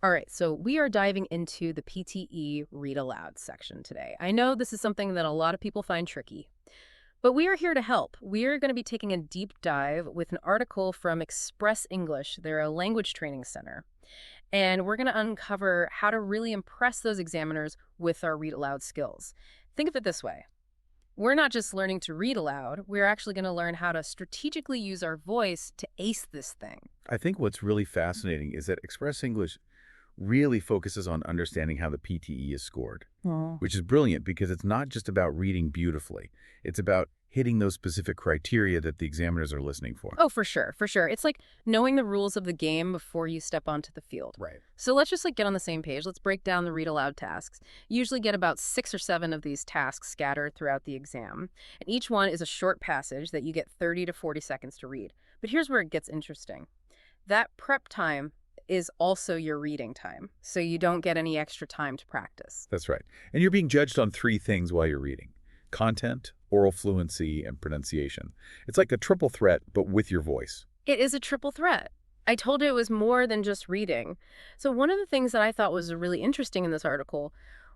All right, so we are diving into the PTE Read Aloud section today. I know this is something that a lot of people find tricky, but we are here to help. We are going to be taking a deep dive with an article from Express English. They're a language training center. And we're going to uncover how to really impress those examiners with our read aloud skills. Think of it this way. We're not just learning to read aloud, we're actually going to learn how to strategically use our voice to ace this thing. I think what's really fascinating is that Express English really focuses on understanding how the PTE is scored, which is brilliant because it's not just about reading beautifully. It's about hitting those specific criteria that the examiners are listening for. Oh, for sure, for sure. It's like knowing the rules of the game before you step onto the field. Right. So let's just get on the same page. Let's break down the read aloud tasks. You usually get about 6 or 7 of these tasks scattered throughout the exam, and each one is a short passage that you get 30 to 40 seconds to read. But here's where it gets interesting. That prep time is also your reading time, so you don't get any extra time to practice. That's right. And you're being judged on 3 things while you're reading: content, oral fluency, and pronunciation. It's like a triple threat, but with your voice. It is a triple threat. I told you it was more than just reading. So one of the things that I thought was really interesting in this article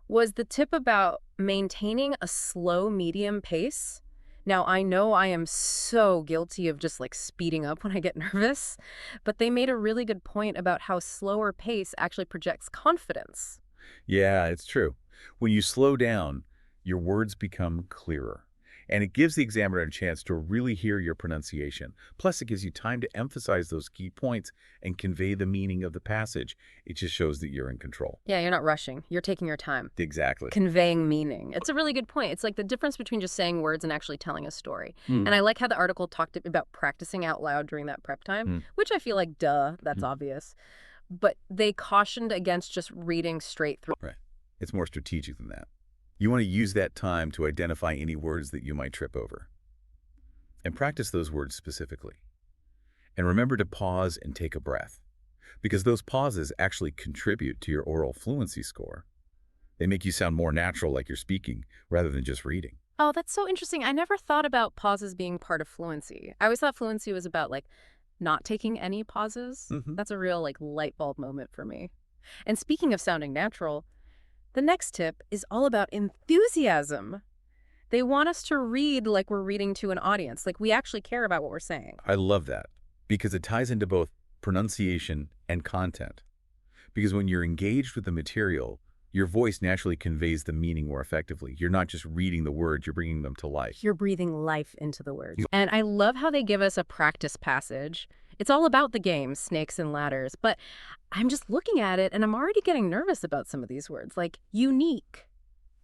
was the tip about maintaining a slow medium pace. Now, I know I am so guilty of just speeding up when I get nervous, but they made a really good point about how slower pace actually projects confidence. Yeah, it's true. When you slow down, your words become clearer. And it gives the examiner a chance to really hear your pronunciation. Plus, it gives you time to emphasize those key points and convey the meaning of the passage. It just shows that you're in control. Yeah, you're not rushing. You're taking your time. Exactly. Conveying meaning. It's a really good point. It's like the difference between just saying words and actually telling a story. And I like how the article talked about practicing out loud during that prep time, which I feel like, duh, that's obvious. But they cautioned against just reading straight through. Right. It's more strategic than that. You want to use that time to identify any words that you might trip over. And practice those words specifically. And remember to pause and take a breath, because those pauses actually contribute to your oral fluency score. They make you sound more natural, like you're speaking, rather than just reading. Oh, that's so interesting. I never thought about pauses being part of fluency. I always thought fluency was about not taking any pauses. That's a real light bulb moment for me. And speaking of sounding natural, the next tip is all about enthusiasm. They want us to read like we're reading to an audience, like we actually care about what we're saying. I love that, because it ties into both pronunciation and content. Because when you're engaged with the material, your voice naturally conveys the meaning more effectively. You're not just reading the words, you're bringing them to life. You're breathing life into the words. And I love how they give us a practice passage. It's all about the game, snakes and ladders, but I'm just looking at it and I'm already getting nervous about some of these words, like unique,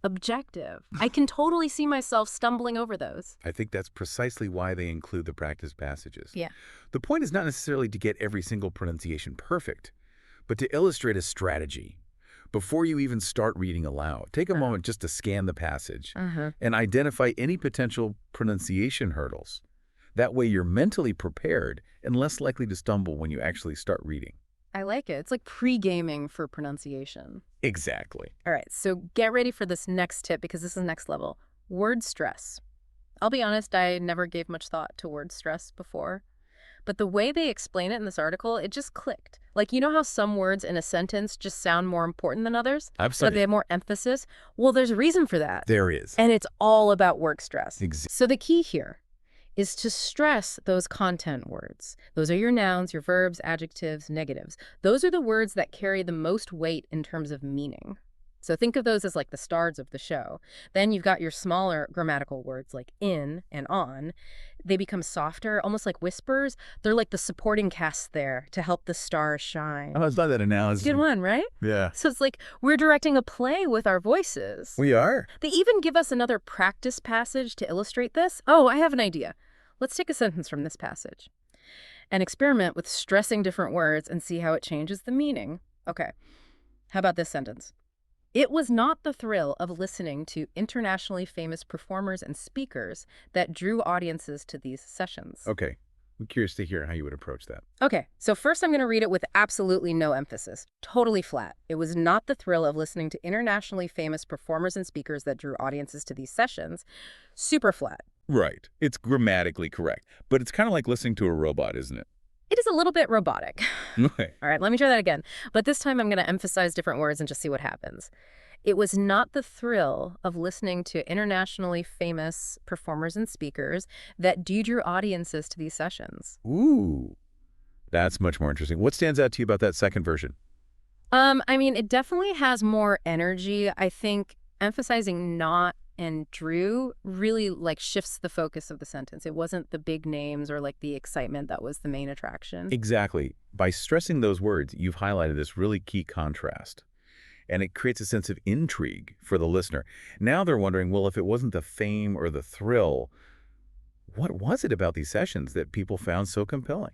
objective. I can totally see myself stumbling over those. I think that's precisely why they include the practice passages. Yeah. The point is not necessarily to get every single pronunciation perfect, but to illustrate a strategy. Before you even start reading aloud, take a moment just to scan the passage and identify any potential pronunciation hurdles. That way you're mentally prepared and less likely to stumble when you actually start reading. I like it. It's like pre-gaming for pronunciation. Exactly. All right, so get ready for this next tip because this is next level. Word stress. I'll be honest, I never gave much thought to word stress before. But the way they explain it in this article, it just clicked. You know how some words in a sentence just sound more important than others? Absolutely. They have more emphasis? Well, there's a reason for that. There is. And it's all about word stress. Exactly. So the key here is to stress those content words. Those are your nouns, your verbs, adjectives, negatives. Those are the words that carry the most weight in terms of meaning. So think of those as the stars of the show. Then you've got your smaller grammatical words like in and on. They become softer, almost like whispers. They're like the supporting cast there to help the stars shine. Oh, I love that analogy. Good one, right? Yeah. So it's like we're directing a play with our voices. We are. They even give us another practice passage to illustrate this. Oh, I have an idea. Let's take a sentence from this passage and experiment with stressing different words and see how it changes the meaning. Okay, how about this sentence? It was not the thrill of listening to internationally famous performers and speakers that drew audiences to these sessions. Okay. I'm curious to hear how you would approach that. Okay, so first I'm going to read it with absolutely no emphasis. Totally flat. It was not the thrill of listening to internationally famous performers and speakers that drew audiences to these sessions. Super flat. Right. It's grammatically correct. But it's kind of like listening to a robot, isn't it? It is a little bit robotic. Okay. All right, let me try that again. But this time I'm going to emphasize different words and just see what happens. It was not the thrill of listening to internationally famous performers and speakers that drew audiences to these sessions. Ooh, that's much more interesting. What stands out to you about that second version? I mean, it definitely has more energy. I think emphasizing not and Drew really like shifts the focus of the sentence. It wasn't the big names or like the excitement that was the main attraction. Exactly. By stressing those words, you've highlighted this really key contrast. And it creates a sense of intrigue for the listener. Now they're wondering, well, if it wasn't the fame or the thrill, what was it about these sessions that people found so compelling?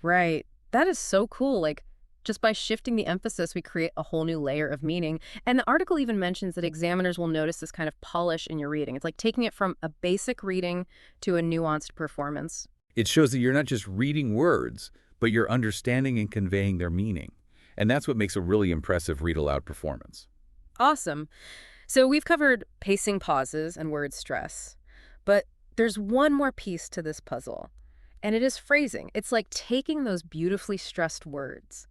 Right. That is so cool. Like, just by shifting the emphasis, we create a whole new layer of meaning. And the article even mentions that examiners will notice this kind of polish in your reading. It's like taking it from a basic reading to a nuanced performance. It shows that you're not just reading words, but you're understanding and conveying their meaning. And that's what makes a really impressive read-aloud performance. Awesome. So we've covered pacing pauses and word stress. But there's one more piece to this puzzle, and it is phrasing. It's like taking those beautifully stressed words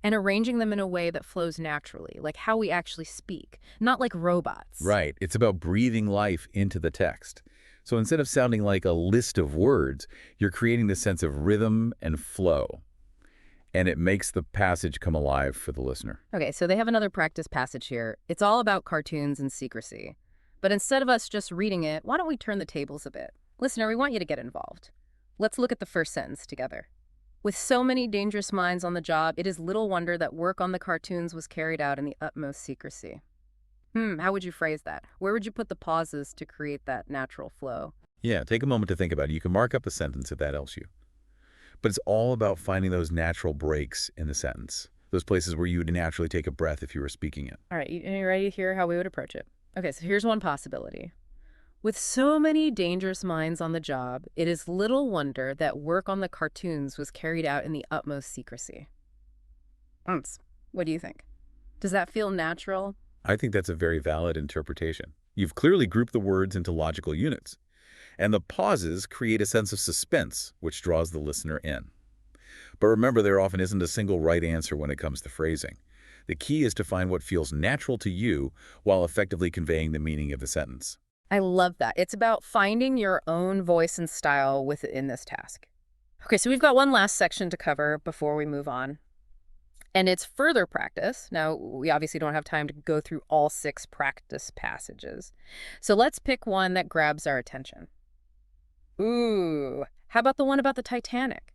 and arranging them in a way that flows naturally, like how we actually speak, not like robots. Right. It's about breathing life into the text. So instead of sounding like a list of words, you're creating this sense of rhythm and flow. And it makes the passage come alive for the listener. Okay, so they have another practice passage here. It's all about cartoons and secrecy. But instead of us just reading it, why don't we turn the tables a bit? Listener, we want you to get involved. Let's look at the first sentence together. With so many dangerous minds on the job, it is little wonder that work on the cartoons was carried out in the utmost secrecy. How would you phrase that? Where would you put the pauses to create that natural flow? Yeah, take a moment to think about it. You can mark up the sentence if that helps you. But it's all about finding those natural breaks in the sentence, those places where you would naturally take a breath if you were speaking it. All right, you ready to hear how we would approach it? Okay, so here's one possibility. With so many dangerous minds on the job, it is little wonder that work on the cartoons was carried out in the utmost secrecy. What do you think? Does that feel natural? I think that's a very valid interpretation. You've clearly grouped the words into logical units. And the pauses create a sense of suspense, which draws the listener in. But remember, there often isn't a single right answer when it comes to phrasing. The key is to find what feels natural to you while effectively conveying the meaning of the sentence. I love that. It's about finding your own voice and style within this task. Okay, so we've got one last section to cover before we move on. And it's further practice. Now, we obviously don't have time to go through all 6 practice passages. So let's pick one that grabs our attention. Ooh, how about the one about the Titanic?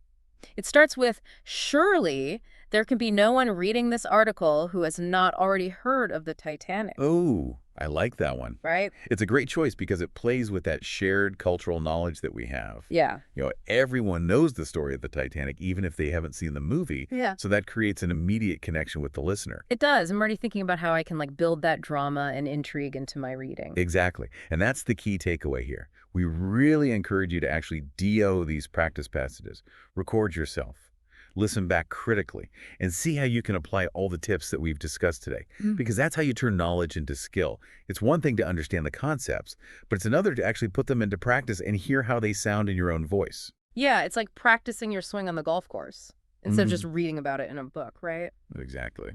It starts with, surely there can be no one reading this article who has not already heard of the Titanic. Oh, I like that one. Right? It's a great choice because it plays with that shared cultural knowledge that we have. Yeah. Everyone knows the story of the Titanic, even if they haven't seen the movie. Yeah. So that creates an immediate connection with the listener. It does. I'm already thinking about how I can build that drama and intrigue into my reading. Exactly. And that's the key takeaway here. We really encourage you to actually DO these practice passages. Record yourself. Listen back critically and see how you can apply all the tips that we've discussed today. Because that's how you turn knowledge into skill. It's one thing to understand the concepts, but it's another to actually put them into practice and hear how they sound in your own voice. Yeah, it's like practicing your swing on the golf course instead of just reading about it in a book, right? Exactly.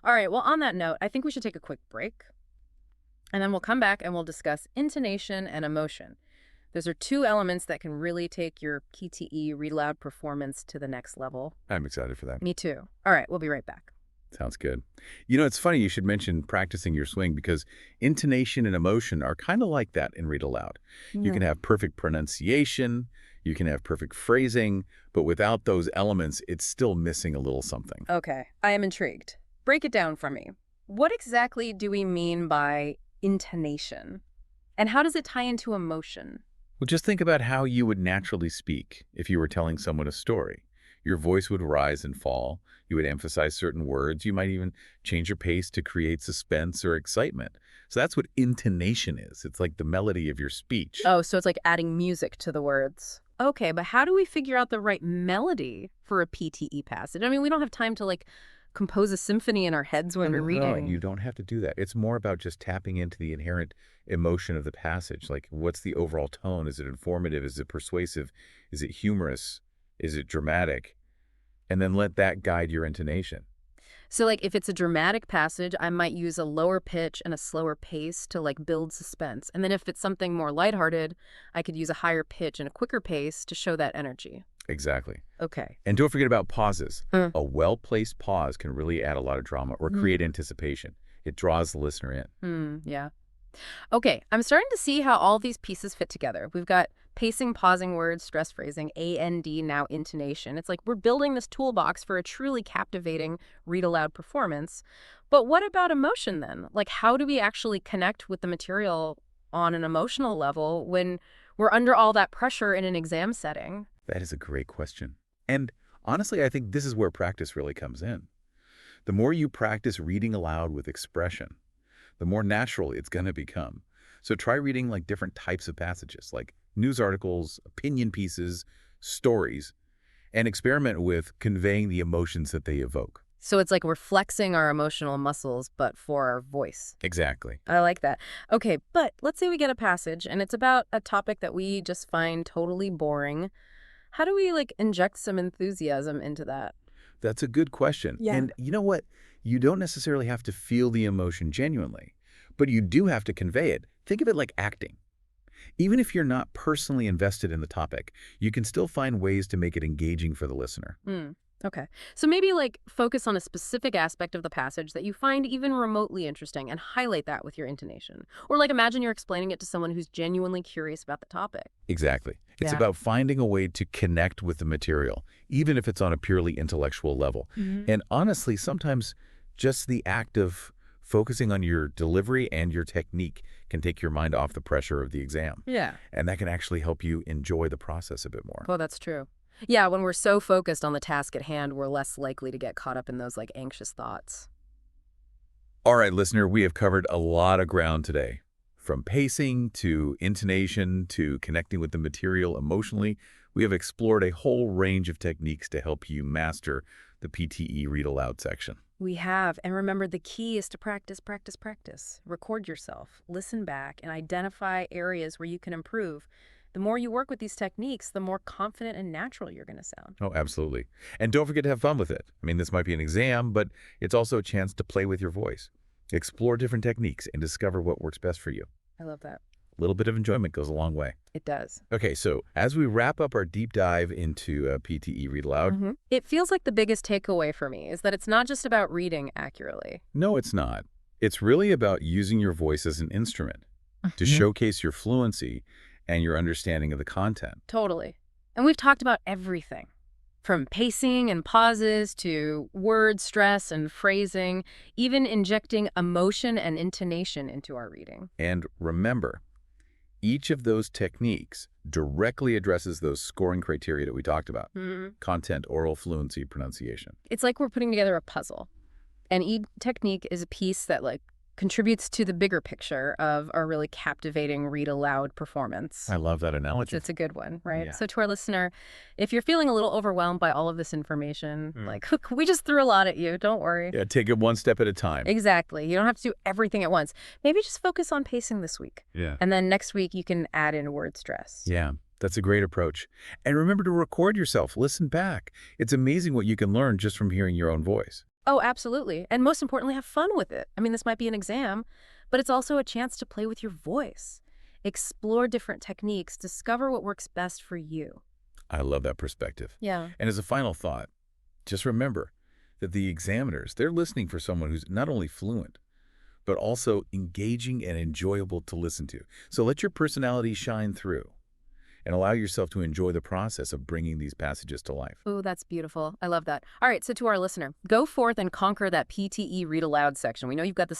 All right, well, on that note, I think we should take a quick break. And then we'll come back and we'll discuss intonation and emotion. Those are 2 elements that can really take your PTE read aloud performance to the next level. I'm excited for that. Me too. All right, we'll be right back. Sounds good. It's funny you should mention practicing your swing because intonation and emotion are kind of like that in read aloud. You can have perfect pronunciation, you can have perfect phrasing, but without those elements, it's still missing a little something. Okay, I am intrigued. Break it down for me. What exactly do we mean by intonation? And how does it tie into emotion? Well, just think about how you would naturally speak if you were telling someone a story. Your voice would rise and fall. You would emphasize certain words. You might even change your pace to create suspense or excitement. So that's what intonation is. It's like the melody of your speech. Oh, so it's like adding music to the words. Okay, but how do we figure out the right melody for a PTE passage? I mean, we don't have time to compose a symphony in our heads when we're reading. No, you don't have to do that. It's more about just tapping into the inherent emotion of the passage. Like, what's the overall tone? Is it informative? Is it persuasive? Is it humorous? Is it dramatic? and then let that guide your intonation. So like if it's a dramatic passage, I might use a lower pitch and a slower pace to like build suspense. And then if it's something more lighthearted, I could use a higher pitch and a quicker pace to show that energy. Exactly. Okay. And don't forget about pauses. Mm. A well-placed pause can really add a lot of drama or create anticipation. It draws the listener in. Yeah. Okay, I'm starting to see how all these pieces fit together. We've got pacing, pausing words, stress phrasing, and now intonation. It's like we're building this toolbox for a truly captivating read aloud performance. But what about emotion then? Like, how do we actually connect with the material on an emotional level when we're under all that pressure in an exam setting? That is a great question. And honestly, I think this is where practice really comes in. The more you practice reading aloud with expression, the more natural it's going to become. So try reading like different types of passages, like news articles, opinion pieces, stories, and experiment with conveying the emotions that they evoke. So it's like we're flexing our emotional muscles, but for our voice. Exactly. I like that. Okay, but let's say we get a passage and it's about a topic that we just find totally boring. How do we like inject some enthusiasm into that? That's a good question. Yeah. And you know what? You don't necessarily have to feel the emotion genuinely, but you do have to convey it. Think of it like acting. Even if you're not personally invested in the topic, you can still find ways to make it engaging for the listener. Okay. So maybe like focus on a specific aspect of the passage that you find even remotely interesting and highlight that with your intonation. Or like imagine you're explaining it to someone who's genuinely curious about the topic. Exactly. It's Yeah. about finding a way to connect with the material, even if it's on a purely intellectual level. And honestly, sometimes just the act of focusing on your delivery and your technique can take your mind off the pressure of the exam. Yeah. And that can actually help you enjoy the process a bit more. Well, that's true. Yeah, when we're so focused on the task at hand, we're less likely to get caught up in those like anxious thoughts. All right, listener, we have covered a lot of ground today. From pacing to intonation to connecting with the material emotionally, we have explored a whole range of techniques to help you master the PTE read aloud section. We have. And remember, the key is to practice, practice, practice. Record yourself, listen back, and identify areas where you can improve. The more you work with these techniques, the more confident and natural you're going to sound. Oh, absolutely. And don't forget to have fun with it. I mean, this might be an exam, but it's also a chance to play with your voice. Explore different techniques and discover what works best for you. I love that. A little bit of enjoyment goes a long way. It does. Okay, so as we wrap up our deep dive into PTE Read Aloud, It feels like the biggest takeaway for me is that it's not just about reading accurately. no, it's not. It's really about using your voice as an instrument to showcase your fluency and your understanding of the content. Totally. And we've talked about everything, from pacing and pauses to word stress and phrasing, even injecting emotion and intonation into our reading. And remember, each of those techniques directly addresses those scoring criteria that we talked about. Content, oral fluency, pronunciation. It's like we're putting together a puzzle. And each technique is a piece that like contributes to the bigger picture of a really captivating read aloud performance. I love that analogy. It's a good one, right? Yeah. So to our listener, if you're feeling a little overwhelmed by all of this information, like we just threw a lot at you, don't worry. Yeah, take it one step at a time. Exactly. You don't have to do everything at once. Maybe just focus on pacing this week. Yeah. And then next week you can add in word stress. Yeah, that's a great approach. And remember to record yourself. Listen back. It's amazing what you can learn just from hearing your own voice. Oh, absolutely. And most importantly, have fun with it. I mean, this might be an exam, but it's also a chance to play with your voice. Explore different techniques. Discover what works best for you. I love that perspective. Yeah. And as a final thought, just remember that the examiners, they're listening for someone who's not only fluent, but also engaging and enjoyable to listen to. So let your personality shine through and allow yourself to enjoy the process of bringing these passages to life. Oh, that's beautiful. I love that. All right, so to our listener, go forth and conquer that PTE read aloud section. We know you've got this